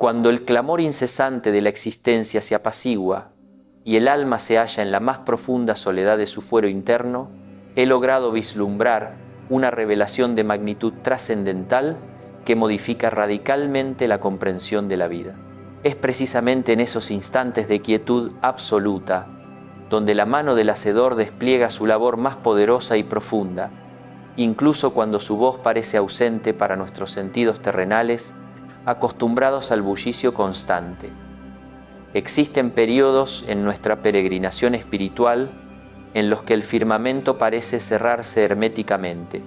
Cuando el clamor incesante de la existencia se apacigua y el alma se halla en la más profunda soledad de su fuero interno, he logrado vislumbrar una revelación de magnitud trascendental que modifica radicalmente la comprensión de la vida. Es precisamente en esos instantes de quietud absoluta donde la mano del Hacedor despliega su labor más poderosa y profunda, incluso cuando su voz parece ausente para nuestros sentidos terrenales, acostumbrados al bullicio constante. Existen periodos en nuestra peregrinación espiritual en los que el firmamento parece cerrarse herméticamente.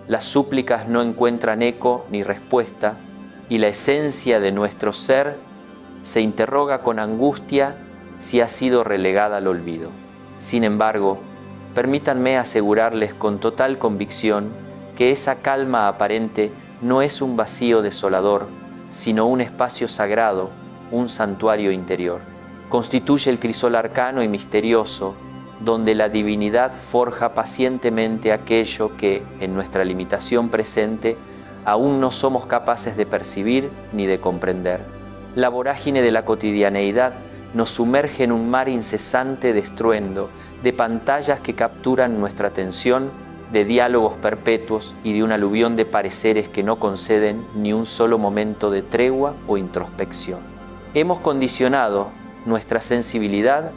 Las súplicas no encuentran eco ni respuesta y la esencia de nuestro ser se interroga con angustia si ha sido relegada al olvido. Sin embargo, permítanme asegurarles con total convicción que esa calma aparente no es un vacío desolador, sino un espacio sagrado, un santuario interior. Constituye el crisol arcano y misterioso, donde la divinidad forja pacientemente aquello que, en nuestra limitación presente, aún no somos capaces de percibir ni de comprender. La vorágine de la cotidianeidad nos sumerge en un mar incesante de estruendo, de pantallas que capturan nuestra atención, de diálogos perpetuos y de un aluvión de pareceres que no conceden ni un solo momento de tregua o introspección. Hemos condicionado nuestra sensibilidad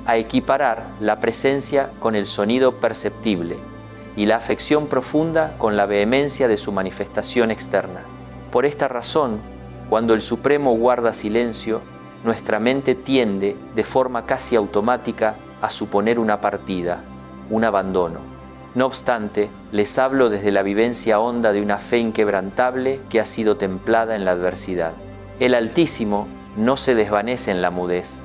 a equiparar la presencia con el sonido perceptible y la afección profunda con la vehemencia de su manifestación externa. Por esta razón, cuando el Supremo guarda silencio, nuestra mente tiende, de forma casi automática, a suponer una partida, un abandono. No obstante, les hablo desde la vivencia honda de una fe inquebrantable que ha sido templada en la adversidad. El Altísimo no se desvanece en la mudez.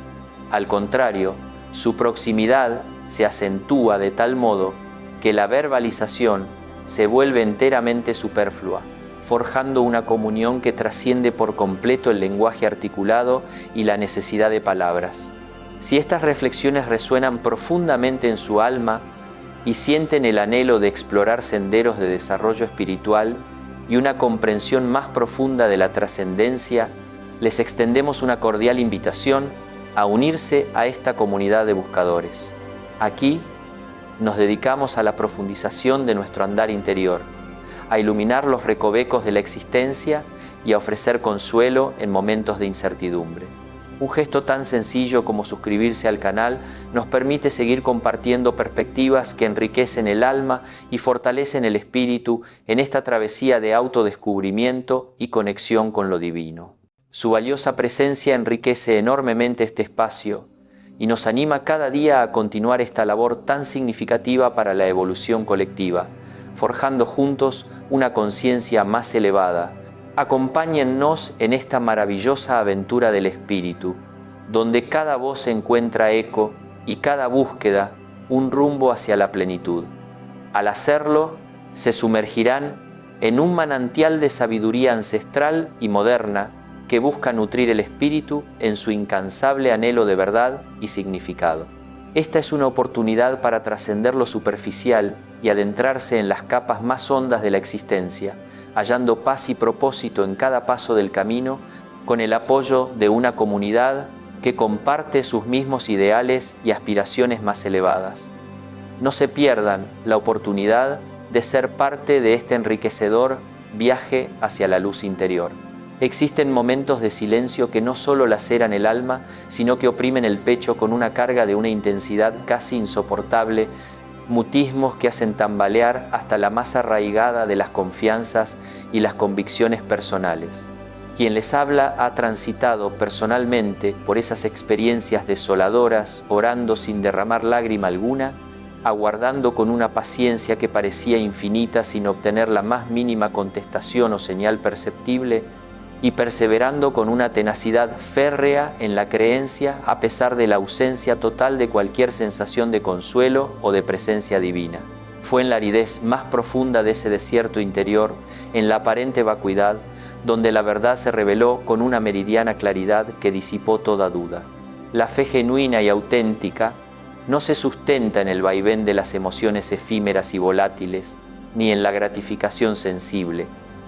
Al contrario, su proximidad se acentúa de tal modo que la verbalización se vuelve enteramente superflua, forjando una comunión que trasciende por completo el lenguaje articulado y la necesidad de palabras. Si estas reflexiones resuenan profundamente en su alma y sienten el anhelo de explorar senderos de desarrollo espiritual y una comprensión más profunda de la trascendencia, les extendemos una cordial invitación a unirse a esta comunidad de buscadores. Aquí nos dedicamos a la profundización de nuestro andar interior, a iluminar los recovecos de la existencia y a ofrecer consuelo en momentos de incertidumbre. Un gesto tan sencillo como suscribirse al canal nos permite seguir compartiendo perspectivas que enriquecen el alma y fortalecen el espíritu en esta travesía de autodescubrimiento y conexión con lo divino. Su valiosa presencia enriquece enormemente este espacio y nos anima cada día a continuar esta labor tan significativa para la evolución colectiva, forjando juntos una conciencia más elevada. Acompáñennos en esta maravillosa aventura del espíritu, donde cada voz encuentra eco y cada búsqueda un rumbo hacia la plenitud. Al hacerlo, se sumergirán en un manantial de sabiduría ancestral y moderna que busca nutrir el espíritu en su incansable anhelo de verdad y significado. Esta es una oportunidad para trascender lo superficial y adentrarse en las capas más hondas de la existencia, hallando paz y propósito en cada paso del camino, con el apoyo de una comunidad que comparte sus mismos ideales y aspiraciones más elevadas. No se pierdan la oportunidad de ser parte de este enriquecedor viaje hacia la luz interior. Existen momentos de silencio que no solo laceran el alma, sino que oprimen el pecho con una carga de una intensidad casi insoportable, mutismos que hacen tambalear hasta la más arraigada de las confianzas y las convicciones personales. Quien les habla ha transitado personalmente por esas experiencias desoladoras, orando sin derramar lágrima alguna, aguardando con una paciencia que parecía infinita sin obtener la más mínima contestación o señal perceptible, y perseverando con una tenacidad férrea en la creencia a pesar de la ausencia total de cualquier sensación de consuelo o de presencia divina. Fue en la aridez más profunda de ese desierto interior, en la aparente vacuidad, donde la verdad se reveló con una meridiana claridad que disipó toda duda. La fe genuina y auténtica no se sustenta en el vaivén de las emociones efímeras y volátiles, ni en la gratificación sensible.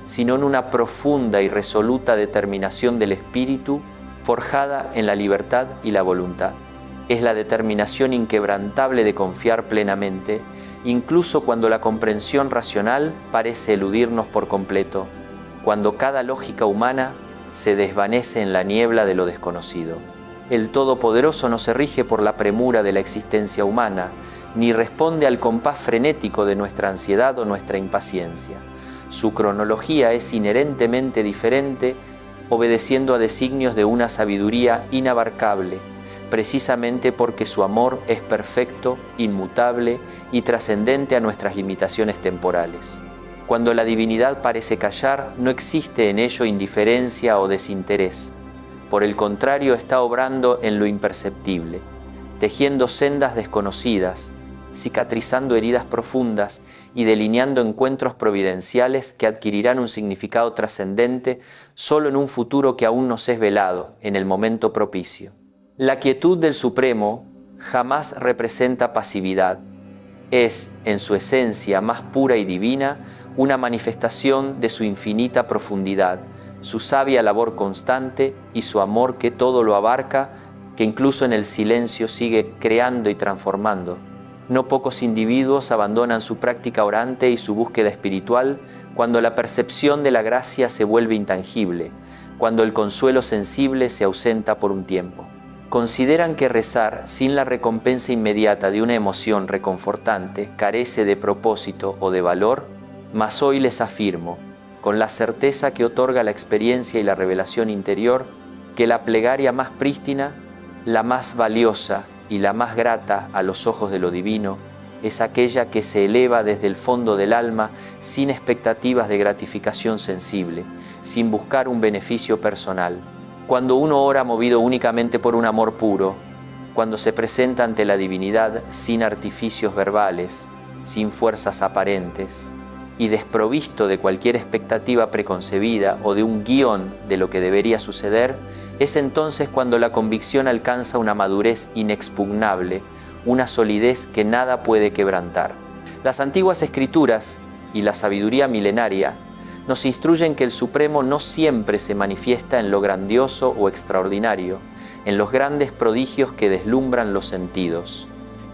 sino en una profunda y resoluta determinación del espíritu forjada en la libertad y la voluntad. Es la determinación inquebrantable de confiar plenamente, incluso cuando la comprensión racional parece eludirnos por completo, cuando cada lógica humana se desvanece en la niebla de lo desconocido. El Todopoderoso no se rige por la premura de la existencia humana, ni responde al compás frenético de nuestra ansiedad o nuestra impaciencia. Su cronología es inherentemente diferente, obedeciendo a designios de una sabiduría inabarcable, precisamente porque su amor es perfecto, inmutable y trascendente a nuestras limitaciones temporales. Cuando la divinidad parece callar, no existe en ello indiferencia o desinterés. Por el contrario, está obrando en lo imperceptible, tejiendo sendas desconocidas, cicatrizando heridas profundas y delineando encuentros providenciales que adquirirán un significado trascendente solo en un futuro que aún nos es velado, en el momento propicio. La quietud del Supremo jamás representa pasividad. Es, en su esencia más pura y divina, una manifestación de su infinita profundidad, su sabia labor constante y su amor que todo lo abarca, que incluso en el silencio sigue creando y transformando. No pocos individuos abandonan su práctica orante y su búsqueda espiritual cuando la percepción de la gracia se vuelve intangible, cuando el consuelo sensible se ausenta por un tiempo. Consideran que rezar sin la recompensa inmediata de una emoción reconfortante carece de propósito o de valor, mas hoy les afirmo, con la certeza que otorga la experiencia y la revelación interior, que la plegaria más prístina, la más valiosa y la más grata a los ojos de lo divino, es aquella que se eleva desde el fondo del alma sin expectativas de gratificación sensible, sin buscar un beneficio personal. Cuando uno ora movido únicamente por un amor puro, cuando se presenta ante la divinidad sin artificios verbales, sin fuerzas aparentes, y desprovisto de cualquier expectativa preconcebida o de un guión de lo que debería suceder, es entonces cuando la convicción alcanza una madurez inexpugnable, una solidez que nada puede quebrantar. Las antiguas escrituras y la sabiduría milenaria nos instruyen que el Supremo no siempre se manifiesta en lo grandioso o extraordinario, en los grandes prodigios que deslumbran los sentidos.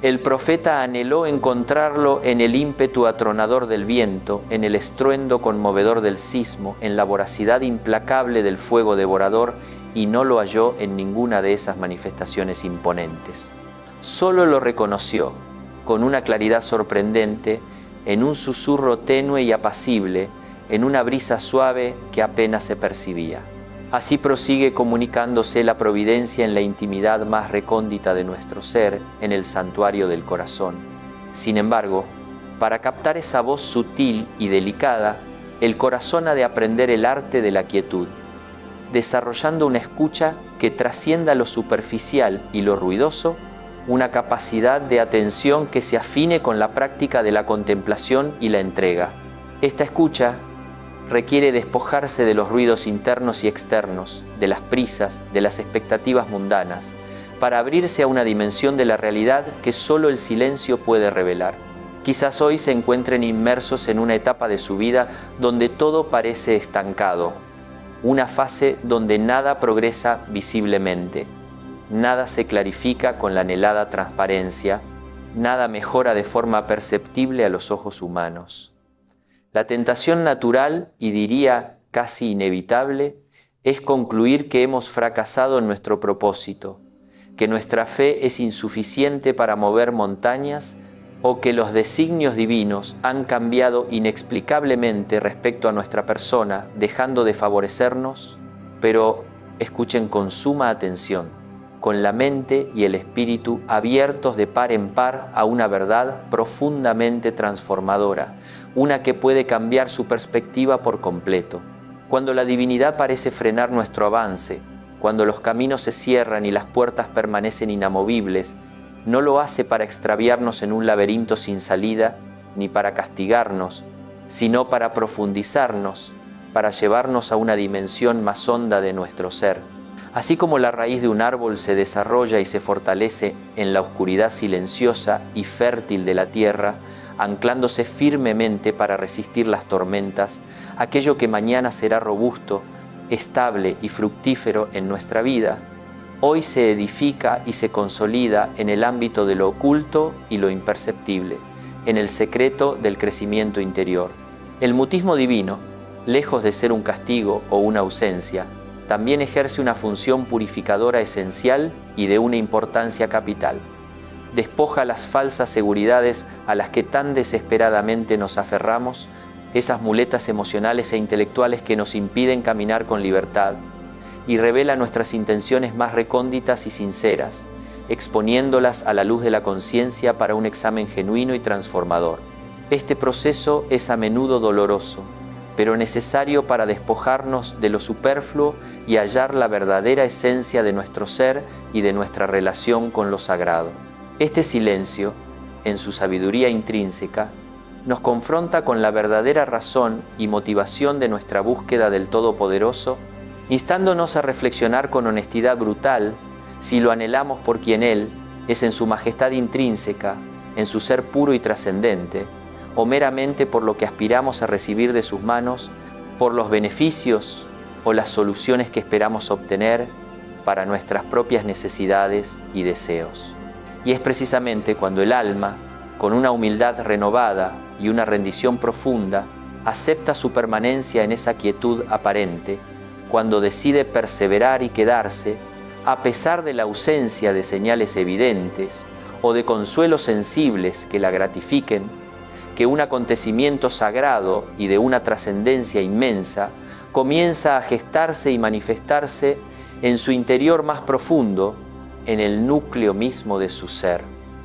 El profeta anheló encontrarlo en el ímpetu atronador del viento, en el estruendo conmovedor del sismo, en la voracidad implacable del fuego devorador, y no lo halló en ninguna de esas manifestaciones imponentes. Solo lo reconoció, con una claridad sorprendente, en un susurro tenue y apacible, en una brisa suave que apenas se percibía. Así prosigue comunicándose la providencia en la intimidad más recóndita de nuestro ser, en el santuario del corazón. Sin embargo, para captar esa voz sutil y delicada, el corazón ha de aprender el arte de la quietud, desarrollando una escucha que trascienda lo superficial y lo ruidoso, una capacidad de atención que se afine con la práctica de la contemplación y la entrega. Esta escucha requiere despojarse de los ruidos internos y externos, de las prisas, de las expectativas mundanas, para abrirse a una dimensión de la realidad que solo el silencio puede revelar. Quizás hoy se encuentren inmersos en una etapa de su vida donde todo parece estancado, una fase donde nada progresa visiblemente, nada se clarifica con la anhelada transparencia, nada mejora de forma perceptible a los ojos humanos. La tentación natural, y diría casi inevitable, es concluir que hemos fracasado en nuestro propósito, que nuestra fe es insuficiente para mover montañas o que los designios divinos han cambiado inexplicablemente respecto a nuestra persona, dejando de favorecernos, pero escuchen con suma atención, con la mente y el espíritu abiertos de par en par a una verdad profundamente transformadora, una que puede cambiar su perspectiva por completo. Cuando la divinidad parece frenar nuestro avance, cuando los caminos se cierran y las puertas permanecen inamovibles, no lo hace para extraviarnos en un laberinto sin salida, ni para castigarnos, sino para profundizarnos, para llevarnos a una dimensión más honda de nuestro ser. Así como la raíz de un árbol se desarrolla y se fortalece en la oscuridad silenciosa y fértil de la tierra, anclándose firmemente para resistir las tormentas, aquello que mañana será robusto, estable y fructífero en nuestra vida, hoy se edifica y se consolida en el ámbito de lo oculto y lo imperceptible, en el secreto del crecimiento interior. El mutismo divino, lejos de ser un castigo o una ausencia, también ejerce una función purificadora esencial y de una importancia capital. Despoja las falsas seguridades a las que tan desesperadamente nos aferramos, esas muletas emocionales e intelectuales que nos impiden caminar con libertad, y revela nuestras intenciones más recónditas y sinceras, exponiéndolas a la luz de la conciencia para un examen genuino y transformador. Este proceso es a menudo doloroso, pero necesario para despojarnos de lo superfluo y hallar la verdadera esencia de nuestro ser y de nuestra relación con lo sagrado. Este silencio, en su sabiduría intrínseca, nos confronta con la verdadera razón y motivación de nuestra búsqueda del Todopoderoso, instándonos a reflexionar con honestidad brutal si lo anhelamos por quien Él es en su majestad intrínseca, en su ser puro y trascendente, o meramente por lo que aspiramos a recibir de sus manos, por los beneficios o las soluciones que esperamos obtener para nuestras propias necesidades y deseos. Y es precisamente cuando el alma, con una humildad renovada y una rendición profunda, acepta su permanencia en esa quietud aparente, cuando decide perseverar y quedarse, a pesar de la ausencia de señales evidentes o de consuelos sensibles que la gratifiquen, que un acontecimiento sagrado y de una trascendencia inmensa comienza a gestarse y manifestarse en su interior más profundo, en el núcleo mismo de su ser.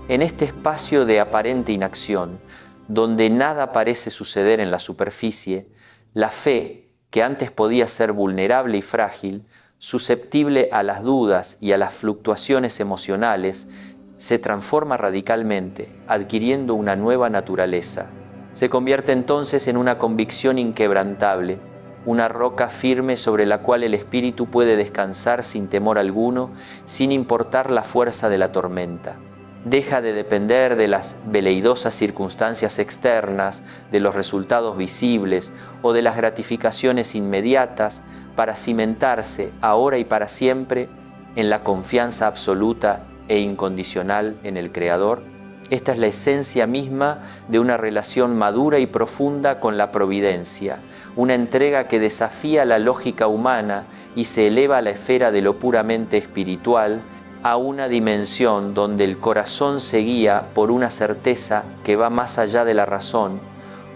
En este espacio de aparente inacción, donde nada parece suceder en la superficie, la fe, que antes podía ser vulnerable y frágil, susceptible a las dudas y a las fluctuaciones emocionales, se transforma radicalmente, adquiriendo una nueva naturaleza. Se convierte entonces en una convicción inquebrantable, una roca firme sobre la cual el espíritu puede descansar sin temor alguno, sin importar la fuerza de la tormenta. Deja de depender de las veleidosas circunstancias externas, de los resultados visibles o de las gratificaciones inmediatas para cimentarse ahora y para siempre en la confianza absoluta e incondicional en el Creador. Esta es la esencia misma de una relación madura y profunda con la providencia, una entrega que desafía la lógica humana y se eleva a la esfera de lo puramente espiritual, a una dimensión donde el corazón se guía por una certeza que va más allá de la razón,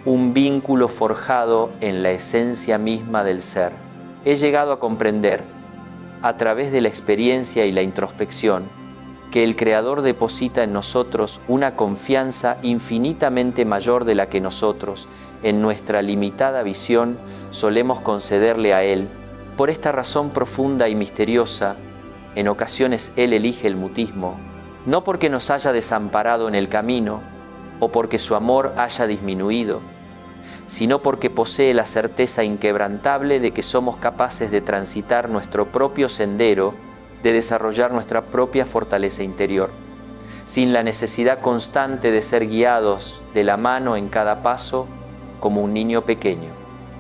un vínculo forjado en la esencia misma del ser. He llegado a comprender, a través de la experiencia y la introspección, que el Creador deposita en nosotros una confianza infinitamente mayor de la que nosotros, en nuestra limitada visión, solemos concederle a Él. Por esta razón profunda y misteriosa, en ocasiones Él elige el mutismo, no porque nos haya desamparado en el camino o porque su amor haya disminuido, sino porque posee la certeza inquebrantable de que somos capaces de transitar nuestro propio sendero, de desarrollar nuestra propia fortaleza interior, sin la necesidad constante de ser guiados de la mano en cada paso como un niño pequeño.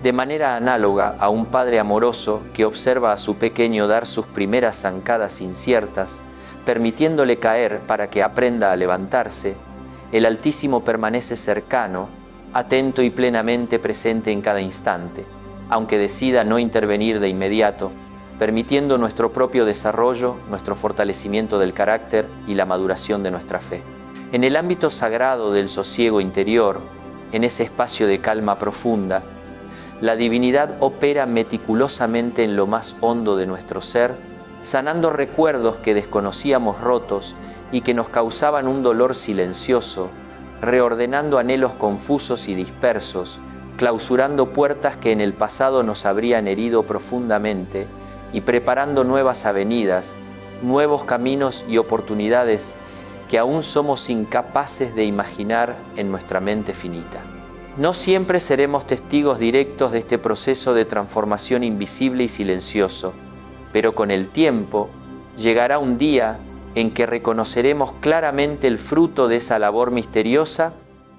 De manera análoga a un padre amoroso que observa a su pequeño dar sus primeras zancadas inciertas, permitiéndole caer para que aprenda a levantarse, el Altísimo permanece cercano, atento y plenamente presente en cada instante, aunque decida no intervenir de inmediato, permitiendo nuestro propio desarrollo, nuestro fortalecimiento del carácter y la maduración de nuestra fe. En el ámbito sagrado del sosiego interior, en ese espacio de calma profunda, la divinidad opera meticulosamente en lo más hondo de nuestro ser, sanando recuerdos que desconocíamos rotos y que nos causaban un dolor silencioso, reordenando anhelos confusos y dispersos, clausurando puertas que en el pasado nos habrían herido profundamente y preparando nuevas avenidas, nuevos caminos y oportunidades que aún somos incapaces de imaginar en nuestra mente finita. No siempre seremos testigos directos de este proceso de transformación invisible y silencioso, pero con el tiempo llegará un día en que reconoceremos claramente el fruto de esa labor misteriosa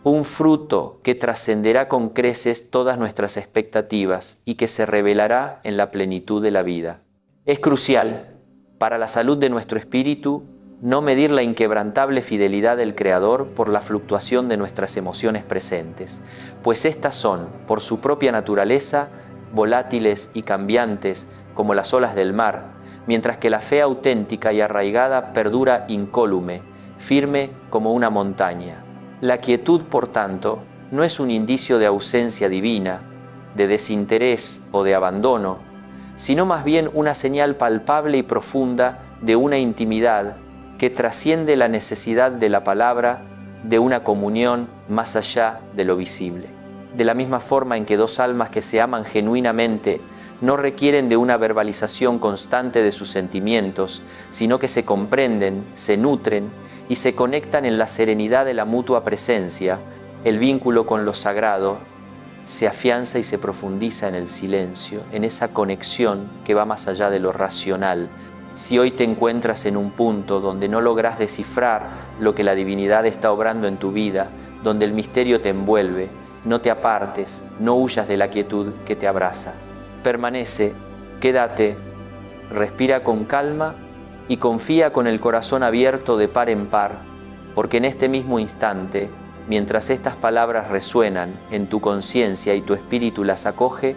un fruto que trascenderá con creces todas nuestras expectativas y que se revelará en la plenitud de la vida. Es crucial, para la salud de nuestro espíritu, no medir la inquebrantable fidelidad del Creador por la fluctuación de nuestras emociones presentes, pues éstas son, por su propia naturaleza, volátiles y cambiantes como las olas del mar, mientras que la fe auténtica y arraigada perdura incólume, firme como una montaña. La quietud, por tanto, no es un indicio de ausencia divina, de desinterés o de abandono, sino más bien una señal palpable y profunda de una intimidad que trasciende la necesidad de la palabra, de una comunión más allá de lo visible. De la misma forma en que dos almas que se aman genuinamente no requieren de una verbalización constante de sus sentimientos, sino que se comprenden, se nutren y se conectan en la serenidad de la mutua presencia, el vínculo con lo sagrado se afianza y se profundiza en el silencio, en esa conexión que va más allá de lo racional. Si hoy te encuentras en un punto donde no logras descifrar lo que la divinidad está obrando en tu vida, donde el misterio te envuelve, no te apartes, no huyas de la quietud que te abraza. Permanece, quédate, respira con calma y confía con el corazón abierto de par en par, porque en este mismo instante, mientras estas palabras resuenan en tu conciencia y tu espíritu las acoge,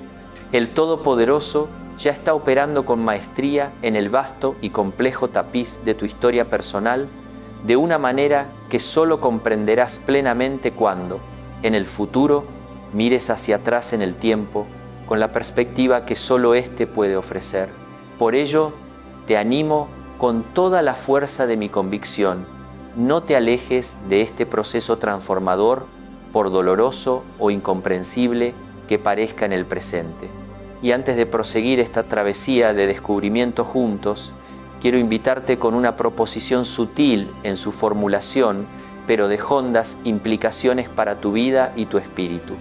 el Todopoderoso ya está operando con maestría en el vasto y complejo tapiz de tu historia personal, de una manera que solo comprenderás plenamente cuando, en el futuro, mires hacia atrás en el tiempo con la perspectiva que solo éste puede ofrecer. Por ello, te animo con toda la fuerza de mi convicción: no te alejes de este proceso transformador, por doloroso o incomprensible que parezca en el presente. Y antes de proseguir esta travesía de descubrimiento juntos, quiero invitarte con una proposición sutil en su formulación, pero de hondas implicaciones para tu vida y tu espíritu.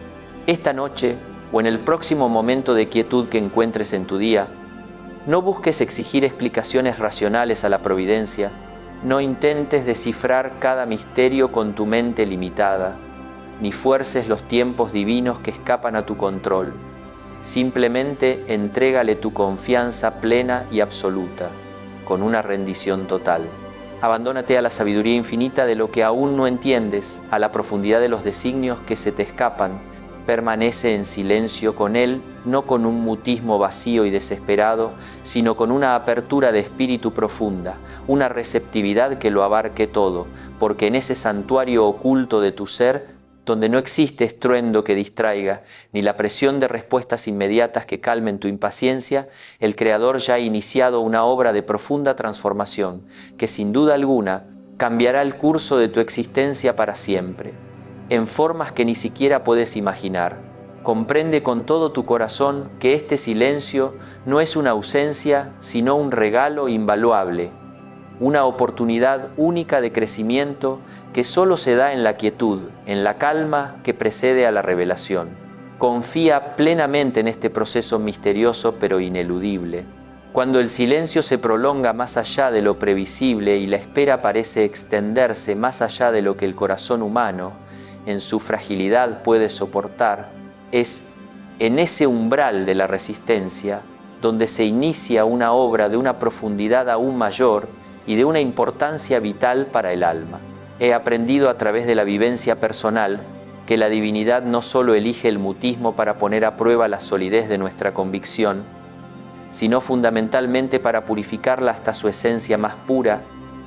Esta noche, o en el próximo momento de quietud que encuentres en tu día, no busques exigir explicaciones racionales a la providencia, no intentes descifrar cada misterio con tu mente limitada, ni fuerces los tiempos divinos que escapan a tu control. Simplemente entrégale tu confianza plena y absoluta, con una rendición total. Abandónate a la sabiduría infinita de lo que aún no entiendes, a la profundidad de los designios que se te escapan. Permanece en silencio con Él, no con un mutismo vacío y desesperado, sino con una apertura de espíritu profunda, una receptividad que lo abarque todo, porque en ese santuario oculto de tu ser, donde no existe estruendo que distraiga, ni la presión de respuestas inmediatas que calmen tu impaciencia, el Creador ya ha iniciado una obra de profunda transformación, que sin duda alguna cambiará el curso de tu existencia para siempre, en formas que ni siquiera puedes imaginar. Comprende con todo tu corazón que este silencio no es una ausencia, sino un regalo invaluable, una oportunidad única de crecimiento que solo se da en la quietud, en la calma que precede a la revelación. Confía plenamente en este proceso misterioso pero ineludible. Cuando el silencio se prolonga más allá de lo previsible y la espera parece extenderse más allá de lo que el corazón humano, en su fragilidad, puede soportar, es en ese umbral de la resistencia donde se inicia una obra de una profundidad aún mayor y de una importancia vital para el alma. He aprendido a través de la vivencia personal que la divinidad no solo elige el mutismo para poner a prueba la solidez de nuestra convicción, sino fundamentalmente para purificarla hasta su esencia más pura,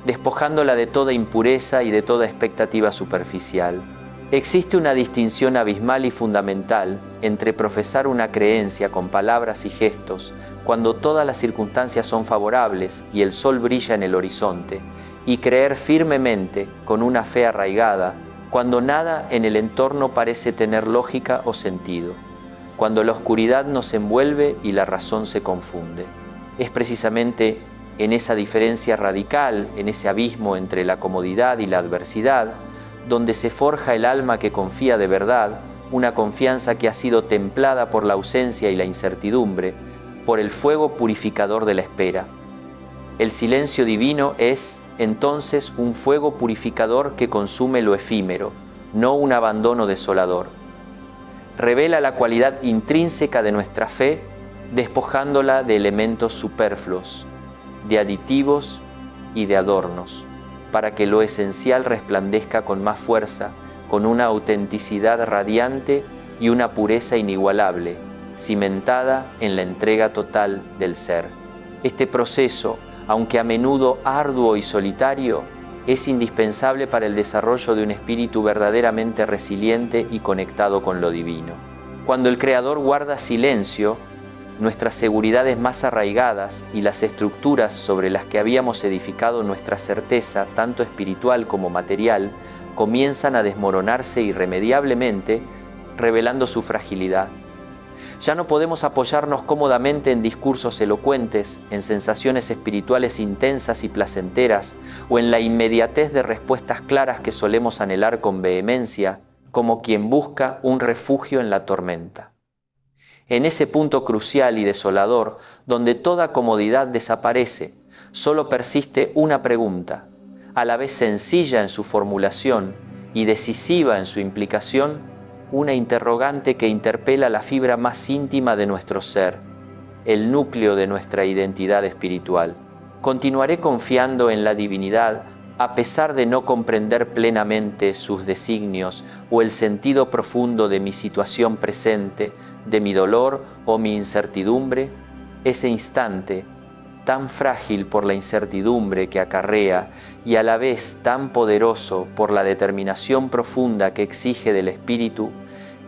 despojándola de toda impureza y de toda expectativa superficial. Existe una distinción abismal y fundamental entre profesar una creencia con palabras y gestos cuando todas las circunstancias son favorables y el sol brilla en el horizonte, y creer firmemente con una fe arraigada cuando nada en el entorno parece tener lógica o sentido, cuando la oscuridad nos envuelve y la razón se confunde. Es precisamente en esa diferencia radical, en ese abismo entre la comodidad y la adversidad, donde se forja el alma que confía de verdad, una confianza que ha sido templada por la ausencia y la incertidumbre, por el fuego purificador de la espera. El silencio divino es, entonces, un fuego purificador que consume lo efímero, no un abandono desolador. Revela la cualidad intrínseca de nuestra fe, despojándola de elementos superfluos, de aditivos y de adornos, para que lo esencial resplandezca con más fuerza, con una autenticidad radiante y una pureza inigualable, cimentada en la entrega total del ser. Este proceso, aunque a menudo arduo y solitario, es indispensable para el desarrollo de un espíritu verdaderamente resiliente y conectado con lo divino. Cuando el Creador guarda silencio, nuestras seguridades más arraigadas y las estructuras sobre las que habíamos edificado nuestra certeza, tanto espiritual como material, comienzan a desmoronarse irremediablemente, revelando su fragilidad. Ya no podemos apoyarnos cómodamente en discursos elocuentes, en sensaciones espirituales intensas y placenteras, o en la inmediatez de respuestas claras que solemos anhelar con vehemencia, como quien busca un refugio en la tormenta. En ese punto crucial y desolador, donde toda comodidad desaparece, solo persiste una pregunta, a la vez sencilla en su formulación y decisiva en su implicación, una interrogante que interpela la fibra más íntima de nuestro ser, el núcleo de nuestra identidad espiritual. Continuaré confiando en la divinidad a pesar de no comprender plenamente sus designios o el sentido profundo de mi situación presente, de mi dolor o mi incertidumbre. Ese instante, tan frágil por la incertidumbre que acarrea y a la vez tan poderoso por la determinación profunda que exige del espíritu,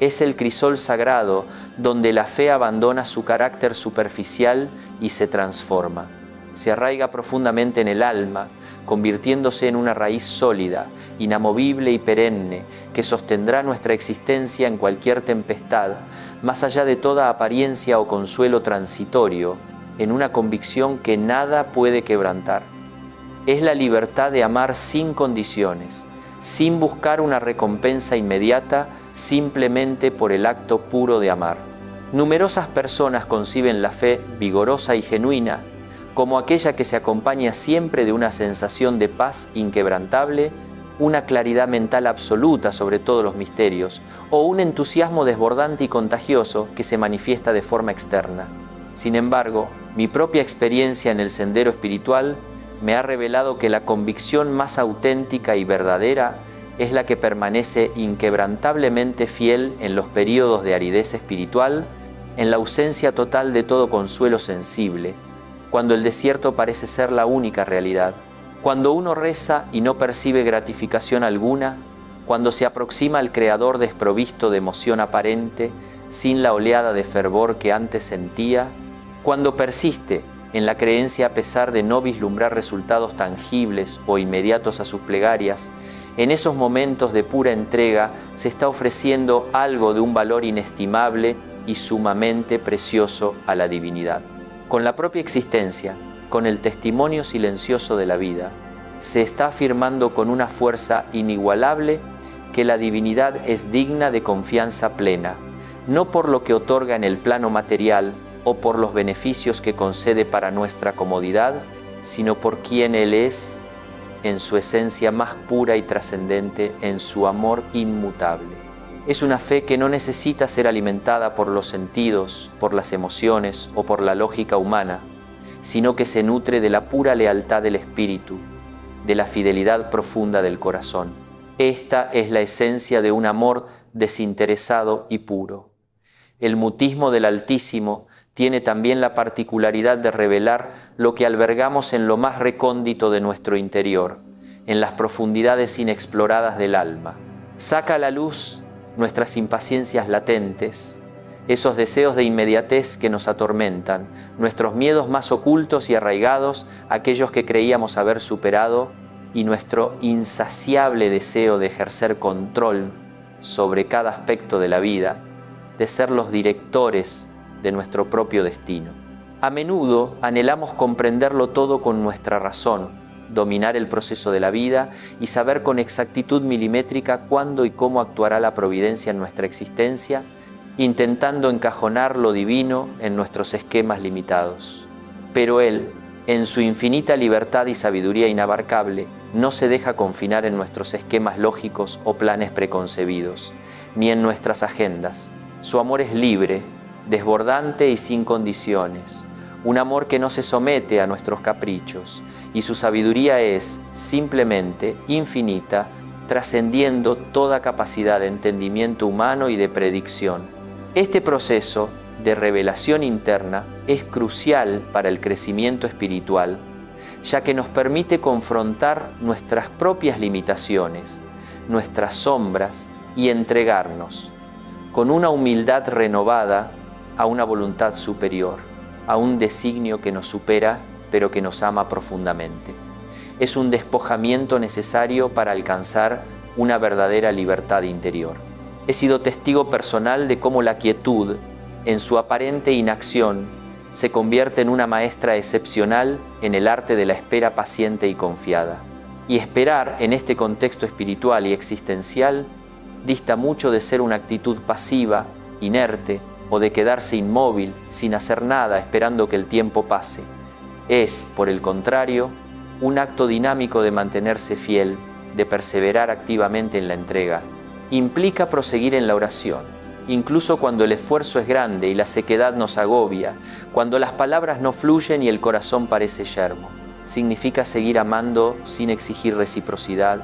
es el crisol sagrado donde la fe abandona su carácter superficial y se transforma. Se arraiga profundamente en el alma, convirtiéndose en una raíz sólida, inamovible y perenne, que sostendrá nuestra existencia en cualquier tempestad, más allá de toda apariencia o consuelo transitorio, en una convicción que nada puede quebrantar. Es la libertad de amar sin condiciones, sin buscar una recompensa inmediata, simplemente por el acto puro de amar. Numerosas personas conciben la fe vigorosa y genuina como aquella que se acompaña siempre de una sensación de paz inquebrantable, una claridad mental absoluta sobre todos los misterios, o un entusiasmo desbordante y contagioso que se manifiesta de forma externa. Sin embargo, mi propia experiencia en el sendero espiritual me ha revelado que la convicción más auténtica y verdadera es la que permanece inquebrantablemente fiel en los períodos de aridez espiritual, en la ausencia total de todo consuelo sensible, cuando el desierto parece ser la única realidad, cuando uno reza y no percibe gratificación alguna, cuando se aproxima al Creador desprovisto de emoción aparente, sin la oleada de fervor que antes sentía, cuando persiste en la creencia a pesar de no vislumbrar resultados tangibles o inmediatos a sus plegarias, en esos momentos de pura entrega se está ofreciendo algo de un valor inestimable y sumamente precioso a la divinidad. Con la propia existencia, con el testimonio silencioso de la vida, se está afirmando con una fuerza inigualable que la divinidad es digna de confianza plena, no por lo que otorga en el plano material o por los beneficios que concede para nuestra comodidad, sino por quien Él es en su esencia más pura y trascendente, en su amor inmutable. Es una fe que no necesita ser alimentada por los sentidos, por las emociones o por la lógica humana, sino que se nutre de la pura lealtad del espíritu, de la fidelidad profunda del corazón. Esta es la esencia de un amor desinteresado y puro. El mutismo del Altísimo tiene también la particularidad de revelar lo que albergamos en lo más recóndito de nuestro interior, en las profundidades inexploradas del alma. Saca a la luz nuestras impaciencias latentes, esos deseos de inmediatez que nos atormentan, nuestros miedos más ocultos y arraigados, aquellos que creíamos haber superado, y nuestro insaciable deseo de ejercer control sobre cada aspecto de la vida, de ser los directores de nuestro propio destino. A menudo anhelamos comprenderlo todo con nuestra razón, dominar el proceso de la vida y saber con exactitud milimétrica cuándo y cómo actuará la providencia en nuestra existencia, intentando encajonar lo divino en nuestros esquemas limitados. Pero Él, en su infinita libertad y sabiduría inabarcable, no se deja confinar en nuestros esquemas lógicos o planes preconcebidos, ni en nuestras agendas. Su amor es libre, desbordante y sin condiciones, un amor que no se somete a nuestros caprichos, y su sabiduría es simplemente infinita, trascendiendo toda capacidad de entendimiento humano y de predicción. Este proceso de revelación interna es crucial para el crecimiento espiritual, ya que nos permite confrontar nuestras propias limitaciones, nuestras sombras y entregarnos con una humildad renovada a una voluntad superior, a un designio que nos supera pero que nos ama profundamente. Es un despojamiento necesario para alcanzar una verdadera libertad interior. He sido testigo personal de cómo la quietud, en su aparente inacción, se convierte en una maestra excepcional en el arte de la espera paciente y confiada. Y esperar en este contexto espiritual y existencial dista mucho de ser una actitud pasiva, inerte, o de quedarse inmóvil, sin hacer nada, esperando que el tiempo pase. Es, por el contrario, un acto dinámico de mantenerse fiel, de perseverar activamente en la entrega. Implica proseguir en la oración, incluso cuando el esfuerzo es grande y la sequedad nos agobia, cuando las palabras no fluyen y el corazón parece yermo. Significa seguir amando sin exigir reciprocidad,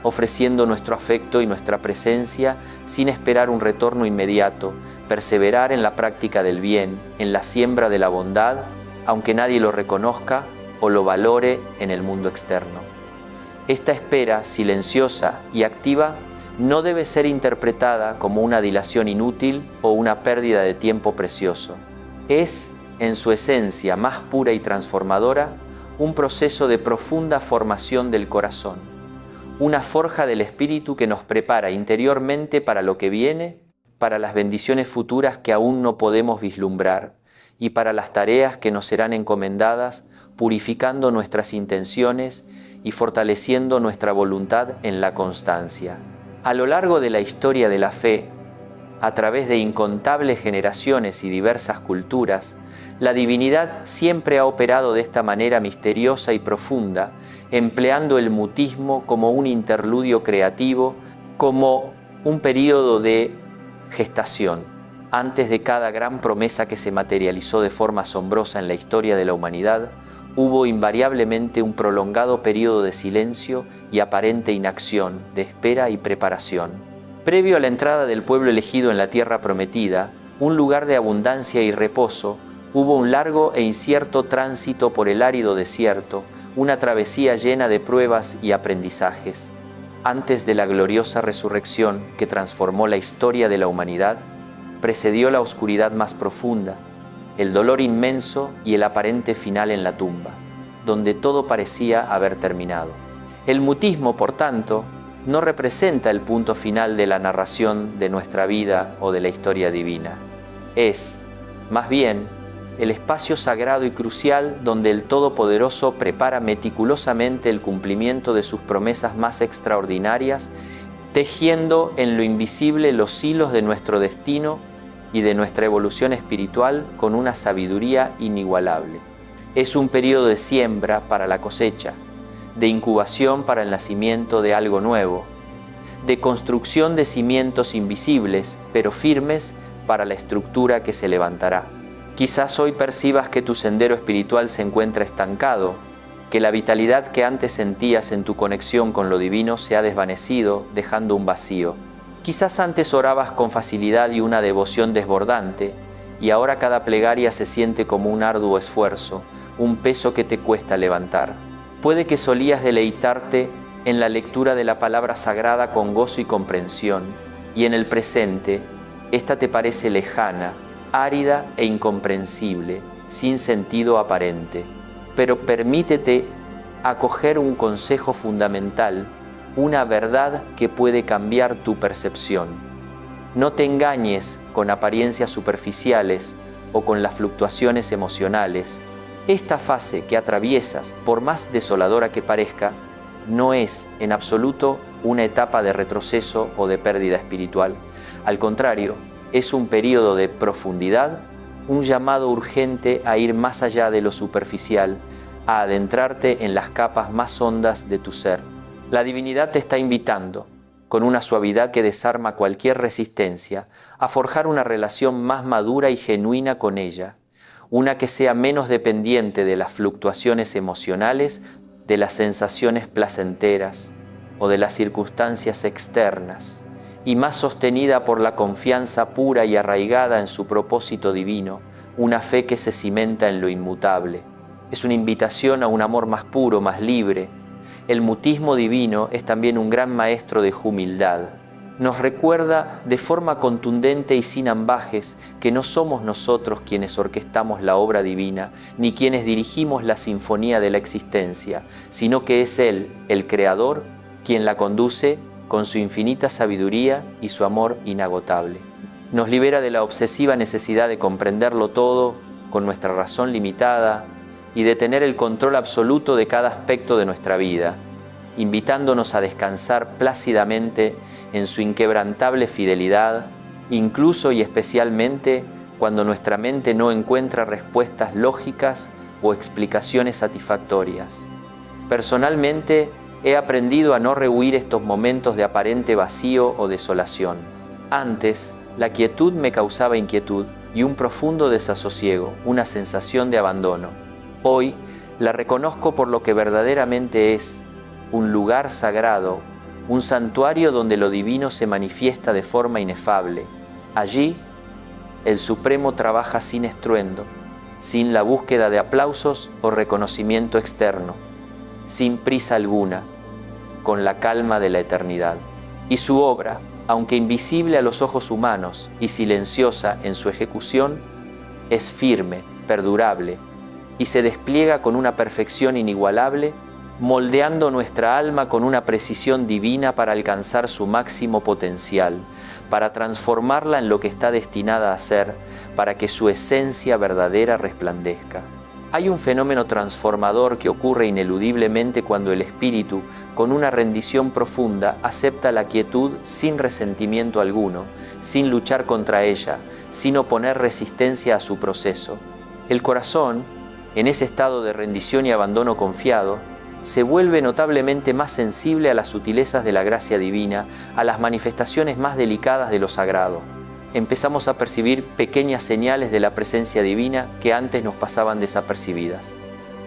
ofreciendo nuestro afecto y nuestra presencia sin esperar un retorno inmediato, perseverar en la práctica del bien, en la siembra de la bondad, aunque nadie lo reconozca o lo valore en el mundo externo. Esta espera silenciosa y activa no debe ser interpretada como una dilación inútil o una pérdida de tiempo precioso. Es, en su esencia más pura y transformadora, un proceso de profunda formación del corazón, una forja del espíritu que nos prepara interiormente para lo que viene, para las bendiciones futuras que aún no podemos vislumbrar y para las tareas que nos serán encomendadas, purificando nuestras intenciones y fortaleciendo nuestra voluntad en la constancia. A lo largo de la historia de la fe, a través de incontables generaciones y diversas culturas, la divinidad siempre ha operado de esta manera misteriosa y profunda, empleando el mutismo como un interludio creativo, como un período de gestación, antes de cada gran promesa que se materializó de forma asombrosa en la historia de la humanidad. Hubo invariablemente un prolongado periodo de silencio y aparente inacción, de espera y preparación. Previo a la entrada del pueblo elegido en la tierra prometida, un lugar de abundancia y reposo, hubo un largo e incierto tránsito por el árido desierto, una travesía llena de pruebas y aprendizajes. Antes de la gloriosa resurrección que transformó la historia de la humanidad, precedió la oscuridad más profunda, el dolor inmenso y el aparente final en la tumba, donde todo parecía haber terminado. El mutismo, por tanto, no representa el punto final de la narración de nuestra vida o de la historia divina. Es, más bien, el espacio sagrado y crucial donde el Todopoderoso prepara meticulosamente el cumplimiento de sus promesas más extraordinarias, tejiendo en lo invisible los hilos de nuestro destino y de nuestra evolución espiritual con una sabiduría inigualable. Es un periodo de siembra para la cosecha, de incubación para el nacimiento de algo nuevo, de construcción de cimientos invisibles, pero firmes para la estructura que se levantará. Quizás hoy percibas que tu sendero espiritual se encuentra estancado, que la vitalidad que antes sentías en tu conexión con lo divino se ha desvanecido, dejando un vacío. Quizás antes orabas con facilidad y una devoción desbordante, y ahora cada plegaria se siente como un arduo esfuerzo, un peso que te cuesta levantar. Puede que solías deleitarte en la lectura de la palabra sagrada con gozo y comprensión, y en el presente, esta te parece lejana, árida e incomprensible, sin sentido aparente. Pero permítete acoger un consejo fundamental, una verdad que puede cambiar tu percepción. No te engañes con apariencias superficiales o con las fluctuaciones emocionales. Esta fase que atraviesas, por más desoladora que parezca, no es en absoluto una etapa de retroceso o de pérdida espiritual. Al contrario, es un periodo de profundidad, un llamado urgente a ir más allá de lo superficial, a adentrarte en las capas más hondas de tu ser. La divinidad te está invitando, con una suavidad que desarma cualquier resistencia, a forjar una relación más madura y genuina con ella, una que sea menos dependiente de las fluctuaciones emocionales, de las sensaciones placenteras o de las circunstancias externas, y más sostenida por la confianza pura y arraigada en su propósito divino, una fe que se cimenta en lo inmutable. Es una invitación a un amor más puro, más libre. El mutismo divino es también un gran maestro de humildad. Nos recuerda de forma contundente y sin ambajes que no somos nosotros quienes orquestamos la obra divina, ni quienes dirigimos la sinfonía de la existencia, sino que es Él, el Creador, quien la conduce con su infinita sabiduría y su amor inagotable. Nos libera de la obsesiva necesidad de comprenderlo todo con nuestra razón limitada y de tener el control absoluto de cada aspecto de nuestra vida, invitándonos a descansar plácidamente en su inquebrantable fidelidad, incluso y especialmente cuando nuestra mente no encuentra respuestas lógicas o explicaciones satisfactorias. Personalmente, he aprendido a no rehuir estos momentos de aparente vacío o desolación. Antes, la quietud me causaba inquietud y un profundo desasosiego, una sensación de abandono. Hoy, la reconozco por lo que verdaderamente es, un lugar sagrado, un santuario donde lo divino se manifiesta de forma inefable. Allí, el Supremo trabaja sin estruendo, sin la búsqueda de aplausos o reconocimiento externo, sin prisa alguna, con la calma de la eternidad. Y su obra, aunque invisible a los ojos humanos y silenciosa en su ejecución, es firme, perdurable, y se despliega con una perfección inigualable, moldeando nuestra alma con una precisión divina para alcanzar su máximo potencial, para transformarla en lo que está destinada a ser, para que su esencia verdadera resplandezca. Hay un fenómeno transformador que ocurre ineludiblemente cuando el espíritu, con una rendición profunda, acepta la quietud sin resentimiento alguno, sin luchar contra ella, sin oponer resistencia a su proceso. El corazón, en ese estado de rendición y abandono confiado, se vuelve notablemente más sensible a las sutilezas de la gracia divina, a las manifestaciones más delicadas de lo sagrado. Empezamos a percibir pequeñas señales de la presencia divina que antes nos pasaban desapercibidas.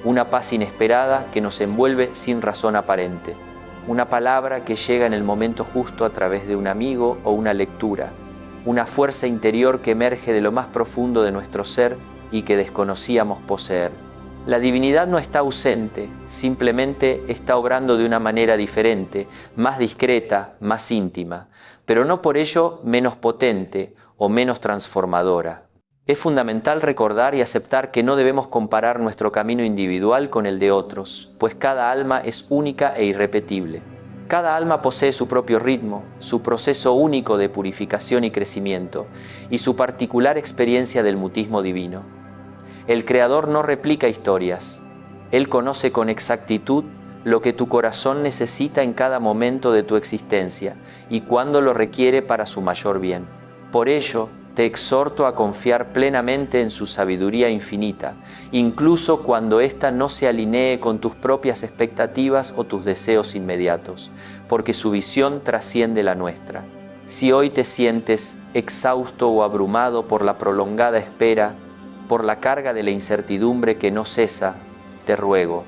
Una paz inesperada que nos envuelve sin razón aparente. Una palabra que llega en el momento justo a través de un amigo o una lectura. Una fuerza interior que emerge de lo más profundo de nuestro ser y que desconocíamos poseer. La divinidad no está ausente, simplemente está obrando de una manera diferente, más discreta, más íntima, pero no por ello menos potente o menos transformadora. Es fundamental recordar y aceptar que no debemos comparar nuestro camino individual con el de otros, pues cada alma es única e irrepetible. Cada alma posee su propio ritmo, su proceso único de purificación y crecimiento, y su particular experiencia del mutismo divino. El Creador no replica historias. Él conoce con exactitud lo que tu corazón necesita en cada momento de tu existencia y cuándo lo requiere para su mayor bien. Por ello, te exhorto a confiar plenamente en su sabiduría infinita, incluso cuando ésta no se alinee con tus propias expectativas o tus deseos inmediatos, porque su visión trasciende la nuestra. Si hoy te sientes exhausto o abrumado por la prolongada espera, por la carga de la incertidumbre que no cesa, te ruego,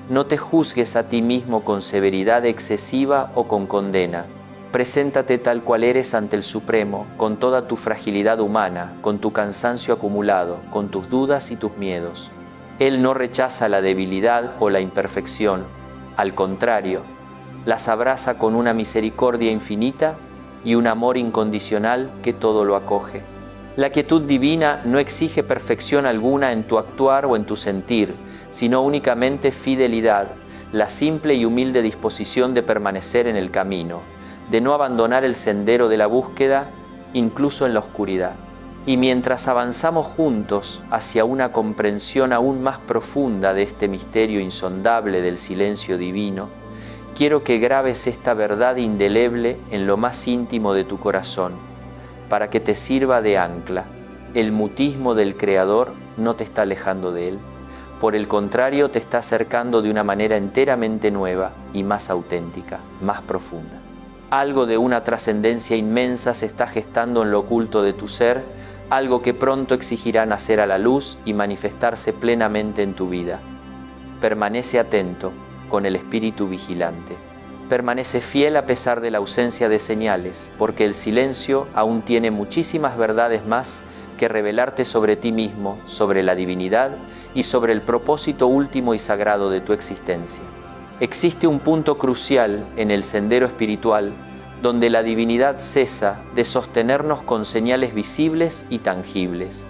no te juzgues a ti mismo con severidad excesiva o con condena. Preséntate tal cual eres ante el Supremo, con toda tu fragilidad humana, con tu cansancio acumulado, con tus dudas y tus miedos. Él no rechaza la debilidad o la imperfección, al contrario, las abraza con una misericordia infinita y un amor incondicional que todo lo acoge. La quietud divina no exige perfección alguna en tu actuar o en tu sentir, sino únicamente fidelidad, la simple y humilde disposición de permanecer en el camino, de no abandonar el sendero de la búsqueda, incluso en la oscuridad. Y mientras avanzamos juntos hacia una comprensión aún más profunda de este misterio insondable del silencio divino, quiero que grabes esta verdad indeleble en lo más íntimo de tu corazón, para que te sirva de ancla. El mutismo del Creador no te está alejando de Él. Por el contrario, te está acercando de una manera enteramente nueva y más auténtica, más profunda. Algo de una trascendencia inmensa se está gestando en lo oculto de tu ser, algo que pronto exigirá nacer a la luz y manifestarse plenamente en tu vida. Permanece atento, con el espíritu vigilante. Permanece fiel a pesar de la ausencia de señales, porque el silencio aún tiene muchísimas verdades más que revelarte sobre ti mismo, sobre la divinidad y sobre el propósito último y sagrado de tu existencia. Existe un punto crucial en el sendero espiritual donde la divinidad cesa de sostenernos con señales visibles y tangibles,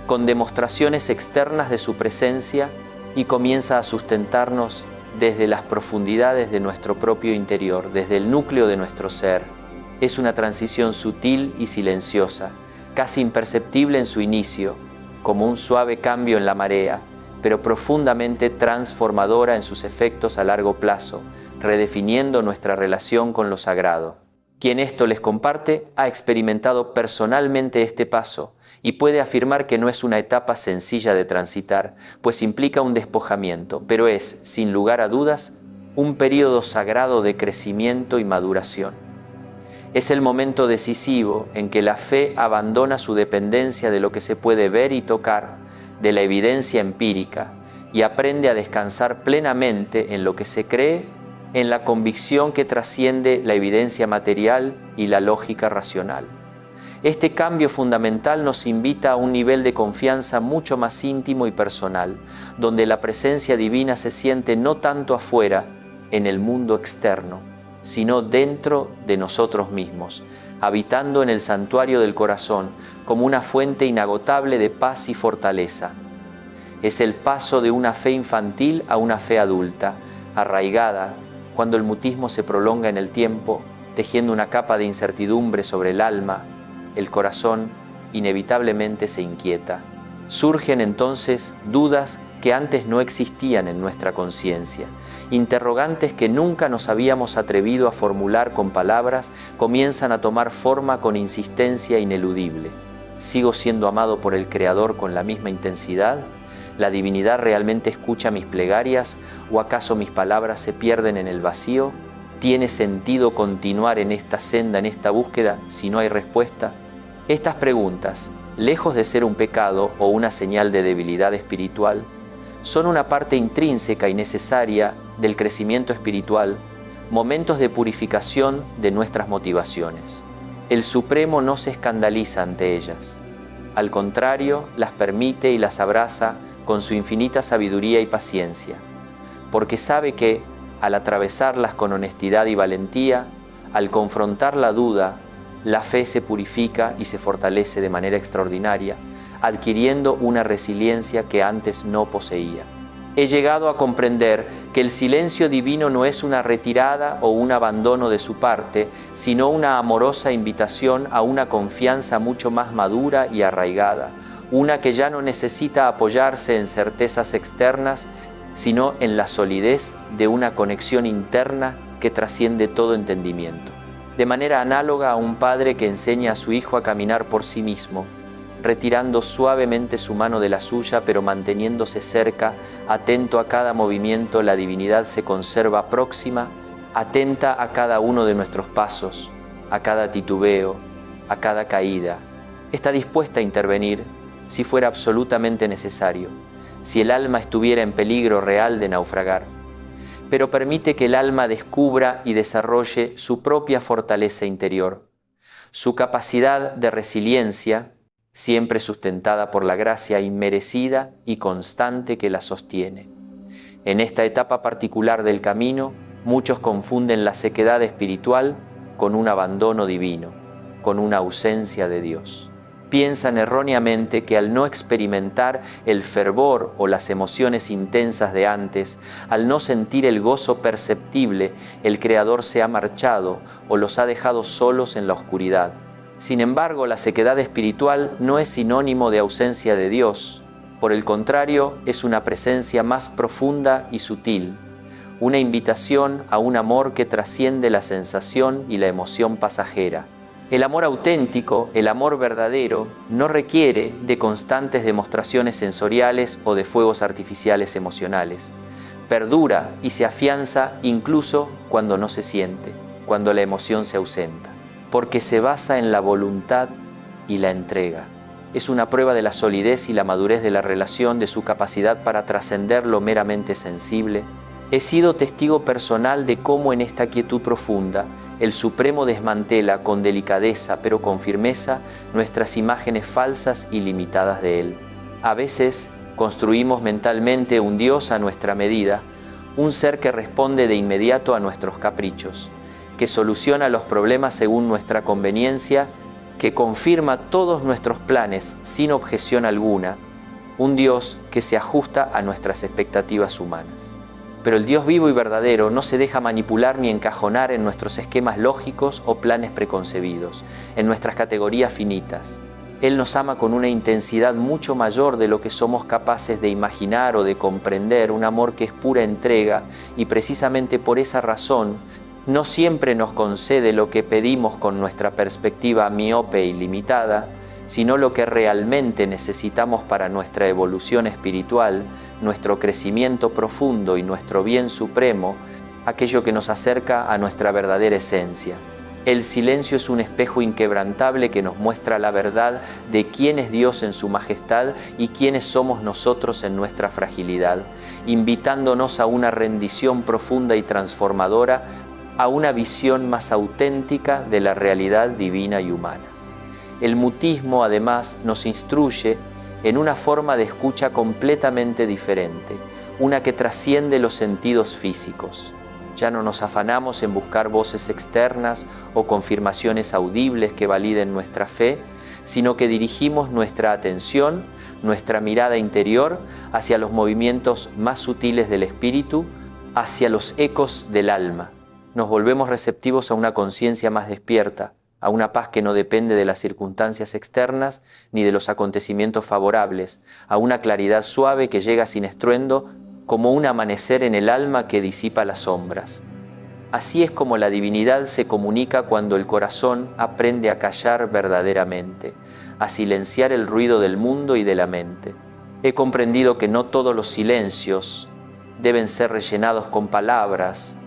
con demostraciones externas de su presencia, y comienza a sustentarnos desde las profundidades de nuestro propio interior, desde el núcleo de nuestro ser. Es una transición sutil y silenciosa, casi imperceptible en su inicio, como un suave cambio en la marea, pero profundamente transformadora en sus efectos a largo plazo, redefiniendo nuestra relación con lo sagrado. Quien esto les comparte ha experimentado personalmente este paso y puede afirmar que no es una etapa sencilla de transitar, pues implica un despojamiento, pero es, sin lugar a dudas, un período sagrado de crecimiento y maduración. Es el momento decisivo en que la fe abandona su dependencia de lo que se puede ver y tocar, de la evidencia empírica, y aprende a descansar plenamente en lo que se cree, en la convicción que trasciende la evidencia material y la lógica racional. Este cambio fundamental nos invita a un nivel de confianza mucho más íntimo y personal, donde la presencia divina se siente no tanto afuera, en el mundo externo, sino dentro de nosotros mismos, habitando en el santuario del corazón como una fuente inagotable de paz y fortaleza. Es el paso de una fe infantil a una fe adulta, arraigada, cuando el mutismo se prolonga en el tiempo, tejiendo una capa de incertidumbre sobre el alma. El corazón inevitablemente se inquieta. Surgen entonces dudas que antes no existían en nuestra conciencia. Interrogantes que nunca nos habíamos atrevido a formular con palabras comienzan a tomar forma con insistencia ineludible. ¿Sigo siendo amado por el Creador con la misma intensidad? ¿La divinidad realmente escucha mis plegarias o acaso mis palabras se pierden en el vacío? ¿Tiene sentido continuar en esta senda, en esta búsqueda, si no hay respuesta? Estas preguntas, lejos de ser un pecado o una señal de debilidad espiritual, son una parte intrínseca y necesaria del crecimiento espiritual, momentos de purificación de nuestras motivaciones. El Supremo no se escandaliza ante ellas. Al contrario, las permite y las abraza con su infinita sabiduría y paciencia, porque sabe que, al atravesarlas con honestidad y valentía, al confrontar la duda, la fe se purifica y se fortalece de manera extraordinaria, adquiriendo una resiliencia que antes no poseía. He llegado a comprender que el silencio divino no es una retirada o un abandono de su parte, sino una amorosa invitación a una confianza mucho más madura y arraigada, una que ya no necesita apoyarse en certezas externas, sino en la solidez de una conexión interna que trasciende todo entendimiento. De manera análoga a un padre que enseña a su hijo a caminar por sí mismo, retirando suavemente su mano de la suya, pero manteniéndose cerca, atento a cada movimiento, la divinidad se conserva próxima, atenta a cada uno de nuestros pasos, a cada titubeo, a cada caída. Está dispuesta a intervenir si fuera absolutamente necesario, si el alma estuviera en peligro real de naufragar, pero permite que el alma descubra y desarrolle su propia fortaleza interior, su capacidad de resiliencia, siempre sustentada por la gracia inmerecida y constante que la sostiene. En esta etapa particular del camino, muchos confunden la sequedad espiritual con un abandono divino, con una ausencia de Dios. Piensan erróneamente que al no experimentar el fervor o las emociones intensas de antes, al no sentir el gozo perceptible, el Creador se ha marchado o los ha dejado solos en la oscuridad. Sin embargo, la sequedad espiritual no es sinónimo de ausencia de Dios. Por el contrario, es una presencia más profunda y sutil, una invitación a un amor que trasciende la sensación y la emoción pasajera, El amor auténtico, el amor verdadero, no requiere de constantes demostraciones sensoriales o de fuegos artificiales emocionales. Perdura y se afianza incluso cuando no se siente, cuando la emoción se ausenta, porque se basa en la voluntad y la entrega. Es una prueba de la solidez y la madurez de la relación, de su capacidad para trascender lo meramente sensible. He sido testigo personal de cómo en esta quietud profunda el Supremo desmantela con delicadeza pero con firmeza nuestras imágenes falsas y limitadas de Él. A veces construimos mentalmente un Dios a nuestra medida, un ser que responde de inmediato a nuestros caprichos, que soluciona los problemas según nuestra conveniencia, que confirma todos nuestros planes sin objeción alguna, un Dios que se ajusta a nuestras expectativas humanas. Pero el Dios vivo y verdadero no se deja manipular ni encajonar en nuestros esquemas lógicos o planes preconcebidos, en nuestras categorías finitas. Él nos ama con una intensidad mucho mayor de lo que somos capaces de imaginar o de comprender, un amor que es pura entrega, y precisamente por esa razón no siempre nos concede lo que pedimos con nuestra perspectiva miope y limitada, sino lo que realmente necesitamos para nuestra evolución espiritual, nuestro crecimiento profundo y nuestro bien supremo, aquello que nos acerca a nuestra verdadera esencia. El silencio es un espejo inquebrantable que nos muestra la verdad de quién es Dios en su majestad y quiénes somos nosotros en nuestra fragilidad, invitándonos a una rendición profunda y transformadora, a una visión más auténtica de la realidad divina y humana. El mutismo, además, nos instruye en una forma de escucha completamente diferente, una que trasciende los sentidos físicos. Ya no nos afanamos en buscar voces externas o confirmaciones audibles que validen nuestra fe, sino que dirigimos nuestra atención, nuestra mirada interior hacia los movimientos más sutiles del espíritu, hacia los ecos del alma. Nos volvemos receptivos a una conciencia más despierta, a una paz que no depende de las circunstancias externas ni de los acontecimientos favorables, a una claridad suave que llega sin estruendo, como un amanecer en el alma que disipa las sombras. Así es como la divinidad se comunica cuando el corazón aprende a callar verdaderamente, a silenciar el ruido del mundo y de la mente. He comprendido que no todos los silencios deben ser rellenados con palabras,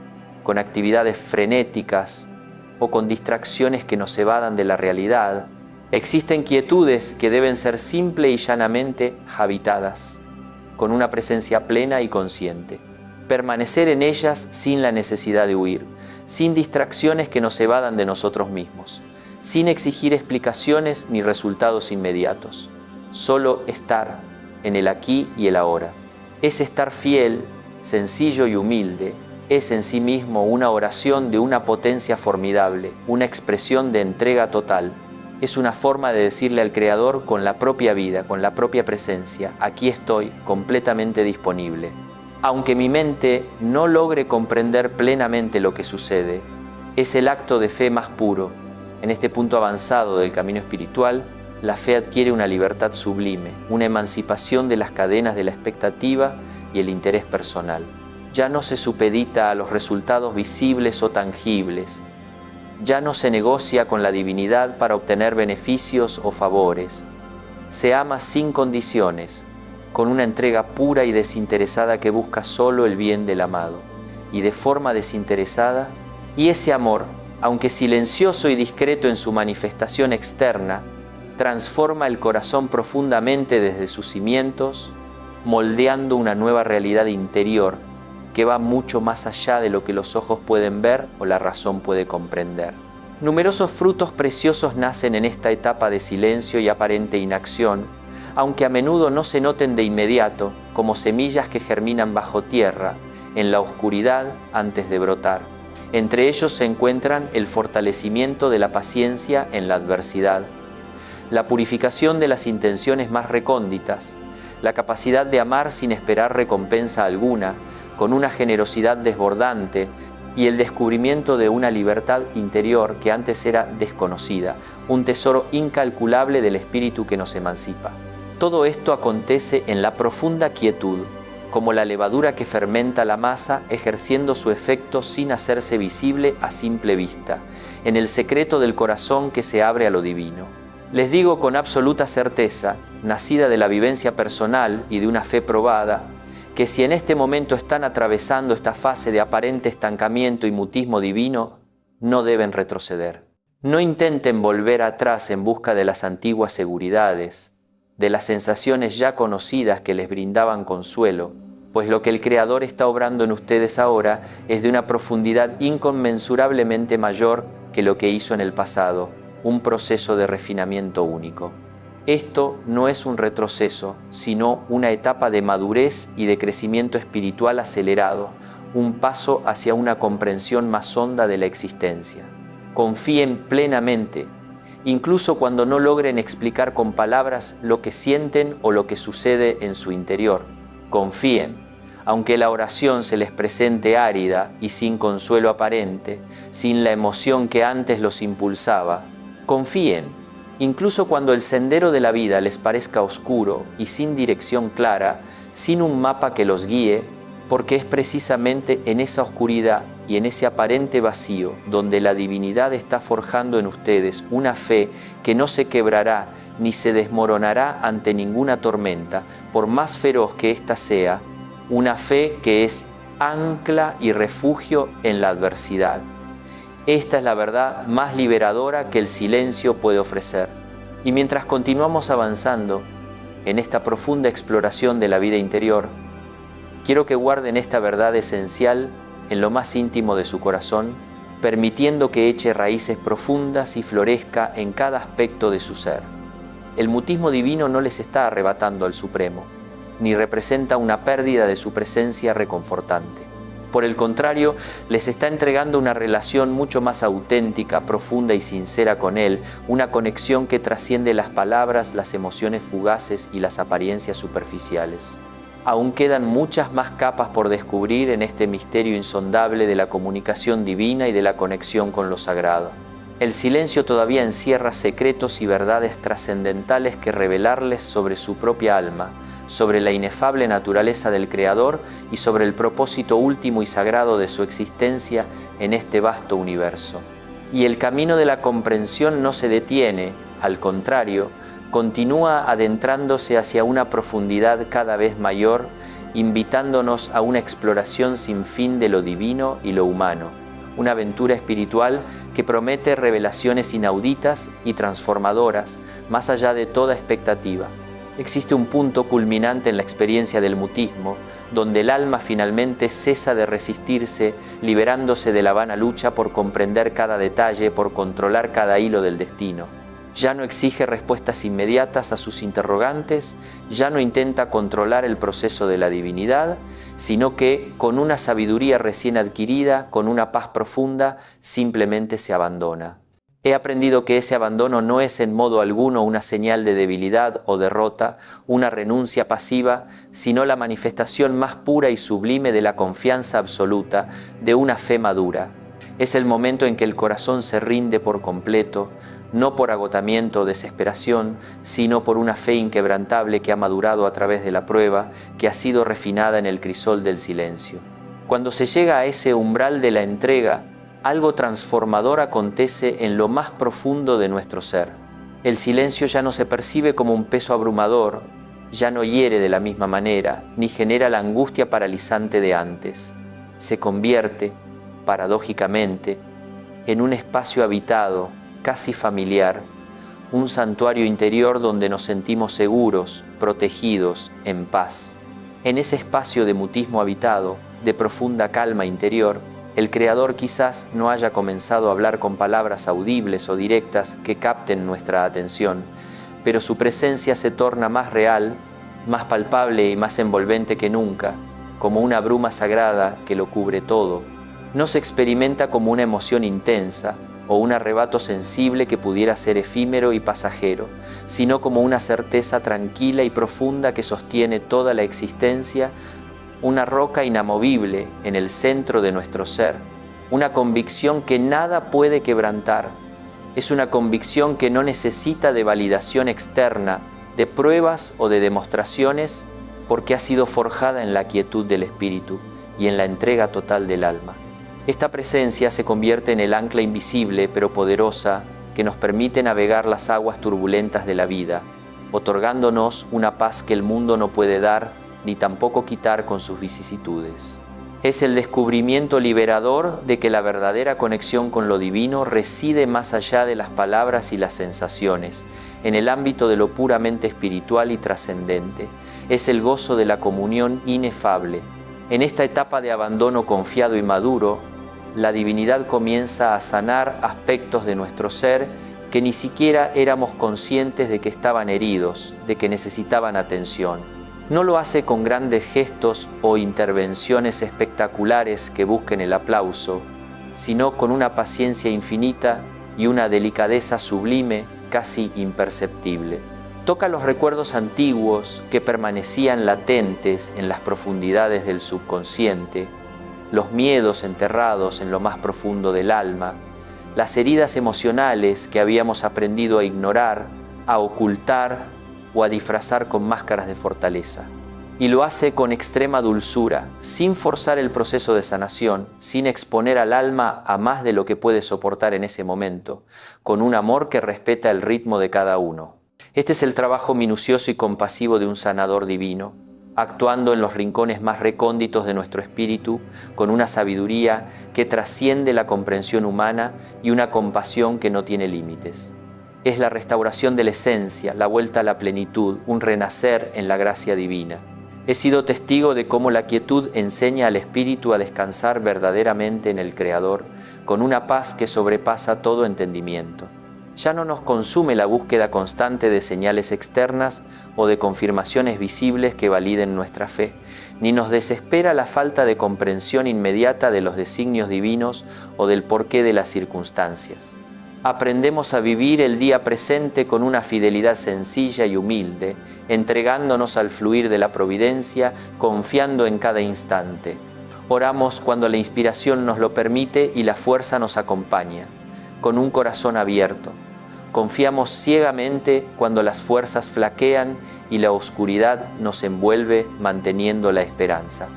con actividades frenéticas o con distracciones que nos evadan de la realidad. Existen quietudes que deben ser simple y llanamente habitadas, con una presencia plena y consciente. Permanecer en ellas sin la necesidad de huir, sin distracciones que nos evadan de nosotros mismos, sin exigir explicaciones ni resultados inmediatos. Solo estar en el aquí y el ahora. Es estar fiel, sencillo y humilde. Es en sí mismo una oración de una potencia formidable, una expresión de entrega total. Es una forma de decirle al Creador con la propia vida, con la propia presencia: aquí estoy, completamente disponible. Aunque mi mente no logre comprender plenamente lo que sucede, es el acto de fe más puro. En este punto avanzado del camino espiritual, la fe adquiere una libertad sublime, una emancipación de las cadenas de la expectativa y el interés personal. Ya no se supedita a los resultados visibles o tangibles. Ya no se negocia con la divinidad para obtener beneficios o favores. Se ama sin condiciones, con una entrega pura y desinteresada que busca solo el bien del amado, y de forma desinteresada, y ese amor, aunque silencioso y discreto en su manifestación externa, transforma el corazón profundamente desde sus cimientos, moldeando una nueva realidad interior que va mucho más allá de lo que los ojos pueden ver o la razón puede comprender. Numerosos frutos preciosos nacen en esta etapa de silencio y aparente inacción, aunque a menudo no se noten de inmediato, como semillas que germinan bajo tierra, en la oscuridad antes de brotar. Entre ellos se encuentran el fortalecimiento de la paciencia en la adversidad, la purificación de las intenciones más recónditas, la capacidad de amar sin esperar recompensa alguna, con una generosidad desbordante, y el descubrimiento de una libertad interior que antes era desconocida, un tesoro incalculable del espíritu que nos emancipa. Todo esto acontece en la profunda quietud, como la levadura que fermenta la masa, ejerciendo su efecto sin hacerse visible a simple vista, en el secreto del corazón que se abre a lo divino. Les digo con absoluta certeza, nacida de la vivencia personal y de una fe probada, que si en este momento están atravesando esta fase de aparente estancamiento y mutismo divino, no deben retroceder. No intenten volver atrás en busca de las antiguas seguridades, de las sensaciones ya conocidas que les brindaban consuelo, pues lo que el Creador está obrando en ustedes ahora es de una profundidad inconmensurablemente mayor que lo que hizo en el pasado, un proceso de refinamiento único. Esto no es un retroceso, sino una etapa de madurez y de crecimiento espiritual acelerado, un paso hacia una comprensión más honda de la existencia. Confíen plenamente, incluso cuando no logren explicar con palabras lo que sienten o lo que sucede en su interior. Confíen, aunque la oración se les presente árida y sin consuelo aparente, sin la emoción que antes los impulsaba. Confíen, incluso cuando el sendero de la vida les parezca oscuro y sin dirección clara, sin un mapa que los guíe, porque es precisamente en esa oscuridad y en ese aparente vacío donde la divinidad está forjando en ustedes una fe que no se quebrará ni se desmoronará ante ninguna tormenta, por más feroz que ésta sea, una fe que es ancla y refugio en la adversidad. Esta es la verdad más liberadora que el silencio puede ofrecer. Y mientras continuamos avanzando en esta profunda exploración de la vida interior, quiero que guarden esta verdad esencial en lo más íntimo de su corazón, permitiendo que eche raíces profundas y florezca en cada aspecto de su ser. El mutismo divino no les está arrebatando al Supremo, ni representa una pérdida de su presencia reconfortante. Por el contrario, les está entregando una relación mucho más auténtica, profunda y sincera con Él, una conexión que trasciende las palabras, las emociones fugaces y las apariencias superficiales. Aún quedan muchas más capas por descubrir en este misterio insondable de la comunicación divina y de la conexión con lo sagrado. El silencio todavía encierra secretos y verdades trascendentales que revelarles sobre su propia alma, sobre la inefable naturaleza del Creador y sobre el propósito último y sagrado de su existencia en este vasto universo. Y el camino de la comprensión no se detiene, al contrario, continúa adentrándose hacia una profundidad cada vez mayor, invitándonos a una exploración sin fin de lo divino y lo humano, una aventura espiritual que promete revelaciones inauditas y transformadoras, más allá de toda expectativa. Existe un punto culminante en la experiencia del mutismo, donde el alma finalmente cesa de resistirse, liberándose de la vana lucha por comprender cada detalle, por controlar cada hilo del destino. Ya no exige respuestas inmediatas a sus interrogantes, ya no intenta controlar el proceso de la divinidad, sino que, con una sabiduría recién adquirida, con una paz profunda, simplemente se abandona. He aprendido que ese abandono no es en modo alguno una señal de debilidad o derrota, una renuncia pasiva, sino la manifestación más pura y sublime de la confianza absoluta, de una fe madura. Es el momento en que el corazón se rinde por completo, no por agotamiento o desesperación, sino por una fe inquebrantable que ha madurado a través de la prueba, que ha sido refinada en el crisol del silencio. Cuando se llega a ese umbral de la entrega, algo transformador acontece en lo más profundo de nuestro ser. El silencio ya no se percibe como un peso abrumador, ya no hiere de la misma manera, ni genera la angustia paralizante de antes. Se convierte, paradójicamente, en un espacio habitado, casi familiar, un santuario interior donde nos sentimos seguros, protegidos, en paz. En ese espacio de mutismo habitado, de profunda calma interior, el Creador quizás no haya comenzado a hablar con palabras audibles o directas que capten nuestra atención, pero su presencia se torna más real, más palpable y más envolvente que nunca, como una bruma sagrada que lo cubre todo. No se experimenta como una emoción intensa o un arrebato sensible que pudiera ser efímero y pasajero, sino como una certeza tranquila y profunda que sostiene toda la existencia, una roca inamovible en el centro de nuestro ser, una convicción que nada puede quebrantar. Es una convicción que no necesita de validación externa, de pruebas o de demostraciones, porque ha sido forjada en la quietud del espíritu y en la entrega total del alma. Esta presencia se convierte en el ancla invisible pero poderosa que nos permite navegar las aguas turbulentas de la vida, otorgándonos una paz que el mundo no puede dar ni tampoco quitar con sus vicisitudes. Es el descubrimiento liberador de que la verdadera conexión con lo divino reside más allá de las palabras y las sensaciones, en el ámbito de lo puramente espiritual y trascendente. Es el gozo de la comunión inefable. En esta etapa de abandono confiado y maduro, la divinidad comienza a sanar aspectos de nuestro ser que ni siquiera éramos conscientes de que estaban heridos, de que necesitaban atención. No lo hace con grandes gestos o intervenciones espectaculares que busquen el aplauso, sino con una paciencia infinita y una delicadeza sublime, casi imperceptible. Toca los recuerdos antiguos que permanecían latentes en las profundidades del subconsciente, los miedos enterrados en lo más profundo del alma, las heridas emocionales que habíamos aprendido a ignorar, a ocultar o a disfrazar con máscaras de fortaleza. Y lo hace con extrema dulzura, sin forzar el proceso de sanación, sin exponer al alma a más de lo que puede soportar en ese momento, con un amor que respeta el ritmo de cada uno. Este es el trabajo minucioso y compasivo de un sanador divino, actuando en los rincones más recónditos de nuestro espíritu, con una sabiduría que trasciende la comprensión humana y una compasión que no tiene límites. Es la restauración de la esencia, la vuelta a la plenitud, un renacer en la gracia divina. He sido testigo de cómo la quietud enseña al espíritu a descansar verdaderamente en el Creador, con una paz que sobrepasa todo entendimiento. Ya no nos consume la búsqueda constante de señales externas o de confirmaciones visibles que validen nuestra fe, ni nos desespera la falta de comprensión inmediata de los designios divinos o del porqué de las circunstancias. Aprendemos a vivir el día presente con una fidelidad sencilla y humilde, entregándonos al fluir de la providencia, confiando en cada instante. Oramos cuando la inspiración nos lo permite y la fuerza nos acompaña, con un corazón abierto. Confiamos ciegamente cuando las fuerzas flaquean y la oscuridad nos envuelve manteniendo la esperanza.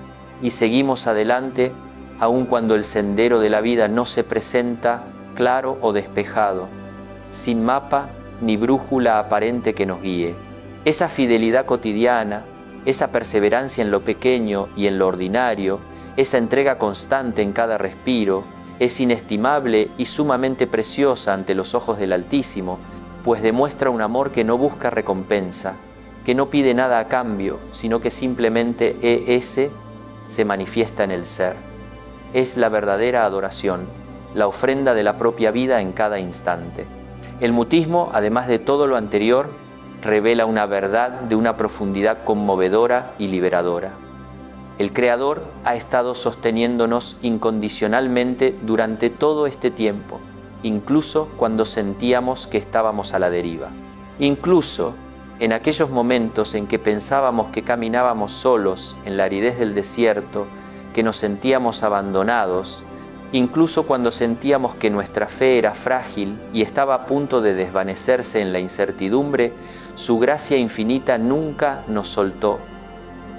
Y seguimos adelante aun cuando el sendero de la vida no se presenta claro o despejado, sin mapa ni brújula aparente que nos guíe. Esa fidelidad cotidiana, esa perseverancia en lo pequeño y en lo ordinario, esa entrega constante en cada respiro, es inestimable y sumamente preciosa ante los ojos del Altísimo, pues demuestra un amor que no busca recompensa, que no pide nada a cambio, sino que simplemente se manifiesta en el ser. Es la verdadera adoración, la ofrenda de la propia vida en cada instante. El mutismo, además de todo lo anterior, revela una verdad de una profundidad conmovedora y liberadora. El Creador ha estado sosteniéndonos incondicionalmente durante todo este tiempo, incluso cuando sentíamos que estábamos a la deriva. Incluso en aquellos momentos en que pensábamos que caminábamos solos en la aridez del desierto, que nos sentíamos abandonados, incluso cuando sentíamos que nuestra fe era frágil y estaba a punto de desvanecerse en la incertidumbre, su gracia infinita nunca nos soltó,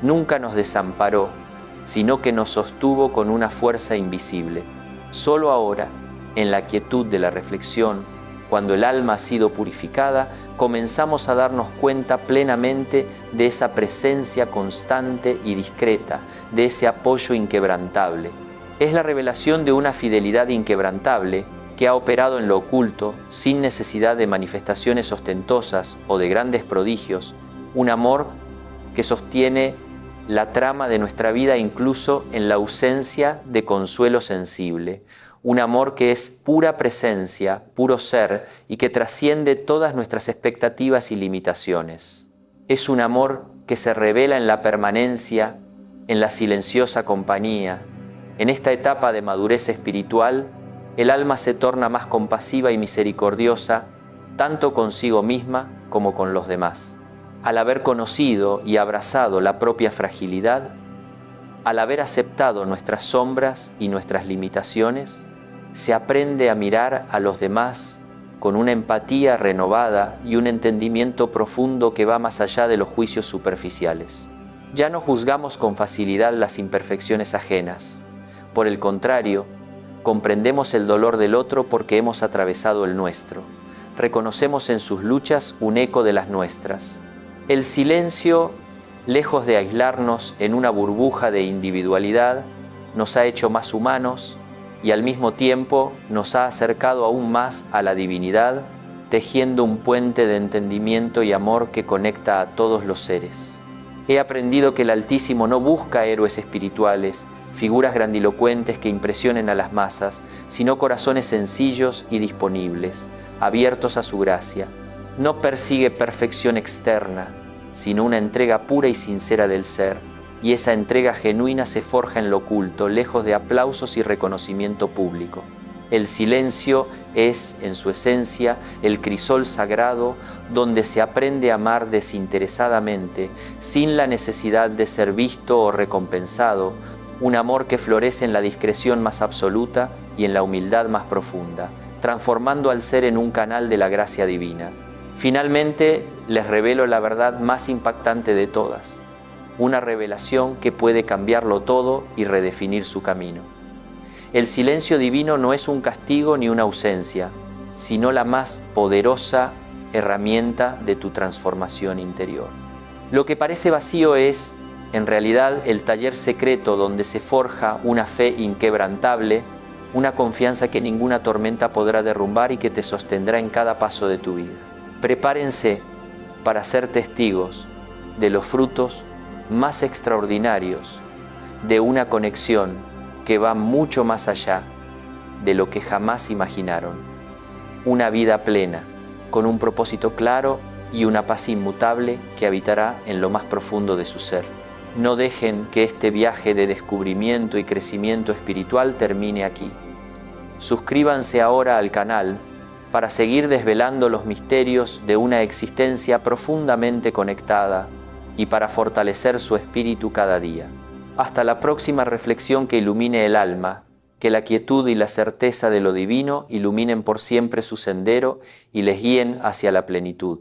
nunca nos desamparó, sino que nos sostuvo con una fuerza invisible. Solo ahora, en la quietud de la reflexión, cuando el alma ha sido purificada, comenzamos a darnos cuenta plenamente de esa presencia constante y discreta, de ese apoyo inquebrantable. Es la revelación de una fidelidad inquebrantable que ha operado en lo oculto, sin necesidad de manifestaciones ostentosas o de grandes prodigios, un amor que sostiene la trama de nuestra vida incluso en la ausencia de consuelo sensible, un amor que es pura presencia, puro ser y que trasciende todas nuestras expectativas y limitaciones. Es un amor que se revela en la permanencia, en la silenciosa compañía. En esta etapa de madurez espiritual, el alma se torna más compasiva y misericordiosa, tanto consigo misma como con los demás. Al haber conocido y abrazado la propia fragilidad, al haber aceptado nuestras sombras y nuestras limitaciones, se aprende a mirar a los demás con una empatía renovada y un entendimiento profundo que va más allá de los juicios superficiales. Ya no juzgamos con facilidad las imperfecciones ajenas. Por el contrario, comprendemos el dolor del otro porque hemos atravesado el nuestro. Reconocemos en sus luchas un eco de las nuestras. El silencio, lejos de aislarnos en una burbuja de individualidad, nos ha hecho más humanos y al mismo tiempo nos ha acercado aún más a la divinidad, tejiendo un puente de entendimiento y amor que conecta a todos los seres. He aprendido que el Altísimo no busca héroes espirituales, figuras grandilocuentes que impresionen a las masas, sino corazones sencillos y disponibles, abiertos a su gracia. No persigue perfección externa, sino una entrega pura y sincera del ser, y esa entrega genuina se forja en lo oculto, lejos de aplausos y reconocimiento público. El silencio es, en su esencia, el crisol sagrado donde se aprende a amar desinteresadamente, sin la necesidad de ser visto o recompensado, un amor que florece en la discreción más absoluta y en la humildad más profunda, transformando al ser en un canal de la gracia divina. Finalmente, les revelo la verdad más impactante de todas, una revelación que puede cambiarlo todo y redefinir su camino. El silencio divino no es un castigo ni una ausencia, sino la más poderosa herramienta de tu transformación interior. Lo que parece vacío es, en realidad, el taller secreto donde se forja una fe inquebrantable, una confianza que ninguna tormenta podrá derrumbar y que te sostendrá en cada paso de tu vida. Prepárense para ser testigos de los frutos más extraordinarios de una conexión que va mucho más allá de lo que jamás imaginaron. Una vida plena, con un propósito claro y una paz inmutable que habitará en lo más profundo de su ser. No dejen que este viaje de descubrimiento y crecimiento espiritual termine aquí. Suscríbanse ahora al canal para seguir desvelando los misterios de una existencia profundamente conectada y para fortalecer su espíritu cada día. Hasta la próxima reflexión que ilumine el alma, que la quietud y la certeza de lo divino iluminen por siempre su sendero y les guíen hacia la plenitud.